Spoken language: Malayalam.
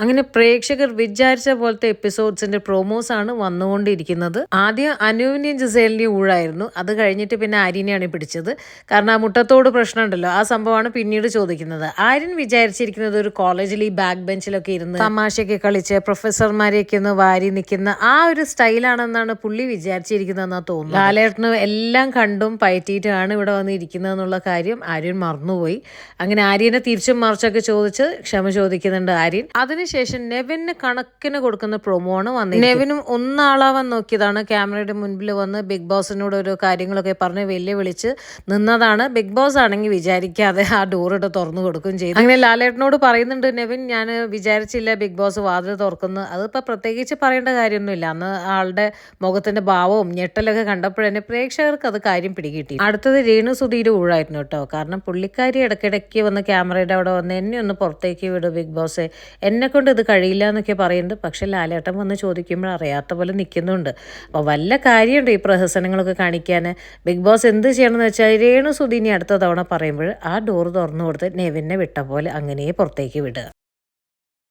അങ്ങനെ പ്രേക്ഷകർ വിചാരിച്ച പോലത്തെ എപ്പിസോഡ്സിന്റെ പ്രൊമോസ് ആണ് വന്നുകൊണ്ടിരിക്കുന്നത്. ആദ്യം അനുവിന്റെയും ജിസേലിന്റെയും ഊഴായിരുന്നു. അത് കഴിഞ്ഞിട്ട് പിന്നെ ആര്യനെയാണ് പിടിച്ചത്. കാരണം ആ മുട്ടത്തോട് പ്രശ്നമുണ്ടല്ലോ, ആ സംഭവമാണ് പിന്നീട് ചോദിക്കുന്നത്. ആര്യൻ വിചാരിച്ചിരിക്കുന്നത് ഒരു കോളേജിൽ ഈ ബാക്ക് ബെഞ്ചിലൊക്കെ ഇരുന്ന് തമാശയൊക്കെ കളിച്ച് പ്രൊഫസർമാരെയൊക്കെ ഒന്ന് വാരി നിൽക്കുന്ന ആ ഒരു സ്റ്റൈലാണെന്നാണ് പുള്ളി വിചാരിച്ചിരിക്കുന്നതെന്നാണ് തോന്നുന്നത്. ലാലേട്ടന് എല്ലാം കണ്ടും പയറ്റിയിട്ടാണ് ഇവിടെ വന്നിരിക്കുന്നത് എന്നുള്ള കാര്യം ആര്യൻ മറന്നുപോയി. അങ്ങനെ ആര്യനെ തിരിച്ചും മറിച്ചൊക്കെ ചോദിച്ച് ക്ഷമ ചോദിക്കുന്നുണ്ട് ആര്യൻ. അതിനുശേഷം നെവിന് കണക്കിന് കൊടുക്കുന്ന പ്രൊമോ ആണ് വന്നത്. നെവിനും ഒന്നാളാവാൻ നോക്കിയതാണ്. ക്യാമറയുടെ മുൻപിൽ വന്ന് ബിഗ് ബോസിനോട് ഓരോ കാര്യങ്ങളൊക്കെ പറഞ്ഞ് വെല്ലുവിളിച്ച് നിന്നതാണ്. ബിഗ് ബോസ് ആണെങ്കിൽ വിചാരിക്കാതെ ആ ഡോറിട്ട് തുറന്നു കൊടുക്കുകയും ചെയ്തു. അങ്ങനെ ലാലേട്ടനോട് പറയുന്നുണ്ട്, നെവിൻ ഞാൻ വിചാരിച്ചില്ല ബിഗ് ബോസ് വാതിൽ തുറക്കുന്നു. അതിപ്പോൾ പ്രത്യേകിച്ച് പറയേണ്ട കാര്യമൊന്നുമില്ല. അന്ന് ആളുടെ മുഖത്തിന്റെ ഭാവവും ഞെട്ടലൊക്കെ കണ്ടപ്പോഴന്നെ പ്രേക്ഷകർക്ക് അത് കാര്യം പിടികിട്ടി. അടുത്തത് രേണു സുധീർ ഊഴായിരുന്നു കേട്ടോ. കാരണം പുള്ളിക്കാരി ഇടയ്ക്കിടയ്ക്ക് വന്ന് ക്യാമറയുടെ അവിടെ വന്ന് എന്നെ ഒന്ന് പുറത്തേക്ക് വിടും ബിഗ് ബോസ്, എന്നെക്കൊണ്ട് ഇത് കഴിയില്ല എന്നൊക്കെ പറയുന്നുണ്ട്. പക്ഷെ ലാലേട്ടൻ വന്ന് ചോദിക്കുമ്പോൾ അറിയാത്ത പോലെ നിൽക്കുന്നുണ്ട്. അപ്പോൾ വല്ല കാര്യമുണ്ട് ഈ പ്രഹസനങ്ങളൊക്കെ കാണിക്കാൻ. ബിഗ് ബോസ് എന്ത് ചെയ്യണമെന്ന് വെച്ചാൽ രേണു സുധീനി അടുത്ത തവണ പറയുമ്പോൾ ആ ഡോർ തുറന്നു കൊടുത്ത് നെവിനെ വിട്ട പോലെ അങ്ങനെ പുറത്തേക്ക് വിടുക.